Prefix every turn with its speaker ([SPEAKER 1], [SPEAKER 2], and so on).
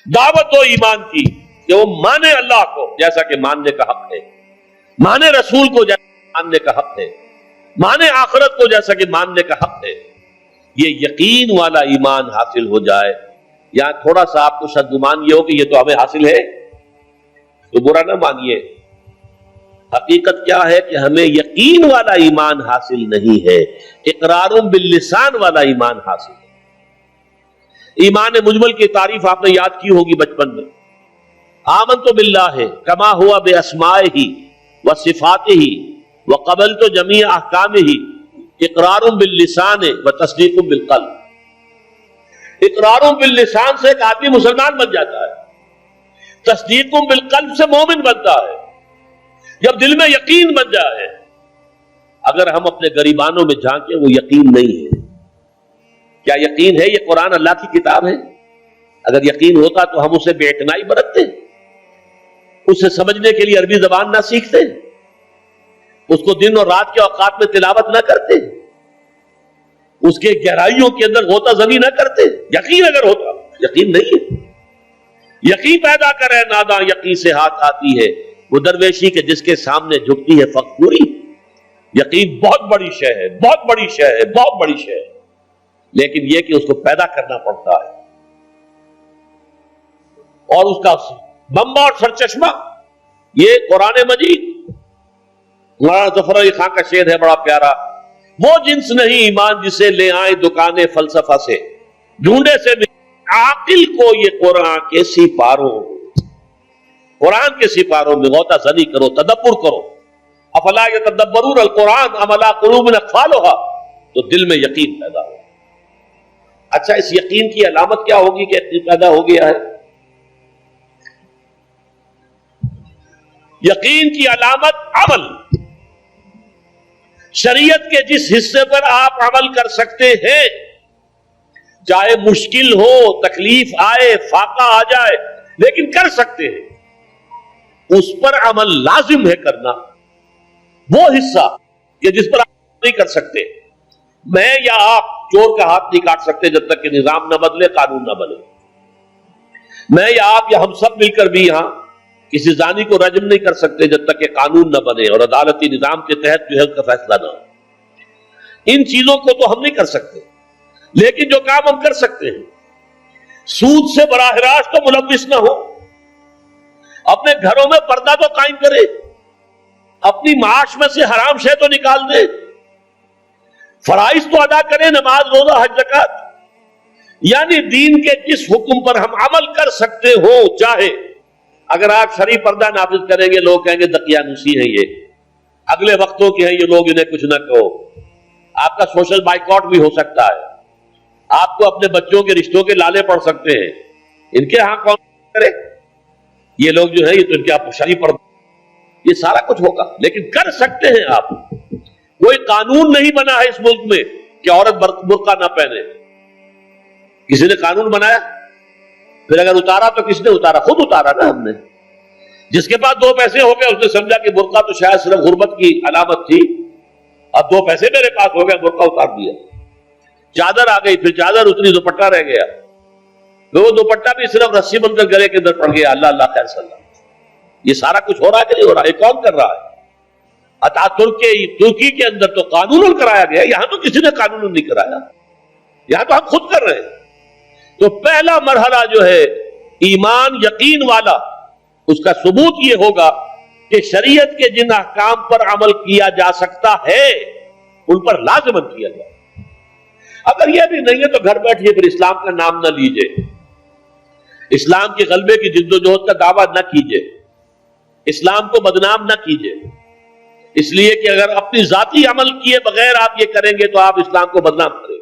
[SPEAKER 1] دعوت و ایمان کی کہ وہ مانے اللہ کو جیسا کہ ماننے کا حق ہے، مانے رسول کو جیسا ماننے کا حق ہے، مانے آخرت کو جیسا کہ ماننے کا حق ہے. یہ یقین والا ایمان حاصل ہو جائے. یہاں تھوڑا سا آپ کو شاید گمان یہ ہو کہ یہ تو ہمیں حاصل ہے، تو برا نہ مانیے. حقیقت کیا ہے کہ ہمیں یقین والا ایمان حاصل نہیں ہے، اقرار باللسان والا ایمان حاصل ہے. ایمان مجمل کی تعریف آپ نے یاد کی ہوگی بچپن میں. آمنت باللہ کما ہوا باسمائہ وصفاتہ وقبلت جمیع احکامہ اقرار باللسان وتصدیق بالقلب. اقرار باللسان سے ایک آدمی مسلمان بن جاتا ہے، تصدیق بالقلب سے مومن بنتا ہے. جب دل میں یقین بن جائے، اگر ہم اپنے گریبانوں میں جھانکیں وہ یقین نہیں ہے. کیا یقین ہے یہ قرآن اللہ کی کتاب ہے؟ اگر یقین ہوتا تو ہم اسے بے اعتنائی برتتے، اسے سمجھنے کے لیے عربی زبان نہ سیکھتے، اس کو دن اور رات کے اوقات میں تلاوت نہ کرتے، اس کے گہرائیوں کے اندر غوطہ زنی نہ کرتے. یقین اگر ہوتا، یقین نہیں ہے. یقین پیدا کرے ناداں یقین سے ہاتھ آتی ہے، وہ درویشی کے جس کے سامنے جھکتی ہے فقوری. یقین بہت بڑی شے ہے، بہت بڑی شے ہے، بہت بڑی شے ہے، لیکن یہ کہ اس کو پیدا کرنا پڑتا ہے. اور اس کا بمبا اور سرچشمہ یہ قرآن مجید. مولانا ظفر علی خان کا شعر ہے بڑا پیارا، وہ جنس نہیں ایمان جسے لے آئیں دکانیں فلسفہ سے، ڈھونڈے سے عاقل کو یہ قرآن کے سپاروں، قرآن کے سپاروں میں غوطہ زنی کرو، تدبر کرو. افلا یتدبرون القرآن ام علی قلوب اقفالھا، تو دل میں یقین پیدا ہو. اچھا، اس یقین کی علامت کیا ہوگی کہ یقین پیدا ہو گیا ہے؟ یقین کی علامت عمل. شریعت کے جس حصے پر آپ عمل کر سکتے ہیں، چاہے مشکل ہو، تکلیف آئے، فاقہ آ جائے، لیکن کر سکتے ہیں، اس پر عمل لازم ہے کرنا. وہ حصہ کہ جس پر آپ نہیں کر سکتے، میں یا آپ چور کا ہاتھ نہیں کاٹ سکتے جب تک کہ نظام نہ بدلے، قانون نہ بدلے. میں یا آپ یا ہم سب مل کر بھی یہاں کسی زانی کو رجم نہیں کر سکتے جب تک کہ قانون نہ بنے اور عدالتی نظام کے تحت جو ہے اس کا فیصلہ نہ ہو. ان چیزوں کو تو ہم نہیں کر سکتے، لیکن جو کام ہم کر سکتے ہیں، سود سے براہ راست تو ملوث نہ ہو، اپنے گھروں میں پردہ تو قائم کرے، اپنی معاش میں سے حرام شے تو نکال دے، فرائض تو ادا کرے، نماز، روزہ، حج، زکات. یعنی دین کے جس حکم پر ہم عمل کر سکتے ہو، چاہے اگر آپ شرعی پردہ نافذ کریں گے لوگ کہیں گے دقیانوسی ہیں، یہ اگلے وقتوں کے ہیں، یہ لوگ انہیں کچھ نہ کہو. آپ کا سوشل بائیکاٹ بھی ہو سکتا ہے، آپ کو اپنے بچوں کے رشتوں کے لالے پڑ سکتے ہیں. ان کے ہاں کون کرے؟ یہ لوگ جو ہے یہ تو ان کے آپ شرعی پردہ، یہ سارا کچھ ہوگا، لیکن کر سکتے ہیں آپ. کوئی قانون نہیں بنا ہے اس ملک میں کہ عورت برقع نہ پہنے. کسی نے قانون بنایا؟ پھر اگر اتارا تو کس نے اتارا؟ خود اتارا نا ہم نے. جس کے پاس 2 پیسے ہو گئے اس نے سمجھا کہ برقع تو شاید صرف غربت کی علامت تھی، اب 2 پیسے میرے پاس ہو گئے، برقع اتار دیا. چادر آ گئی، پھر چادر اتنی، دوپٹہ رہ گیا، وہ دوپٹہ بھی صرف رسی بن کر گلے کے اندر پڑ گیا. اللہ اللہ خیر صلی اللہ. یہ سارا کچھ ہو رہا ہے کہ نہیں ہو رہا؟ یہ کون کر رہا ہے؟ ترکی کے اندر تو قانون کرایا گیا، یہاں تو کسی نے قانون نہیں کرایا، یہاں تو ہم خود کر رہے ہیں. تو پہلا مرحلہ جو ہے ایمان یقین والا، اس کا ثبوت یہ ہوگا کہ شریعت کے جن احکام پر عمل کیا جا سکتا ہے ان پر لازماً کیا جائے. اگر یہ بھی نہیں ہے تو گھر بیٹھیے، پھر اسلام کا نام نہ لیجئے، اسلام کے غلبے کی جد و جہد کا دعویٰ نہ کیجئے، اسلام کو بدنام نہ کیجئے. اس لیے کہ اگر اپنی ذاتی عمل کیے بغیر آپ یہ کریں گے تو آپ اسلام کو بدنام کریں گے.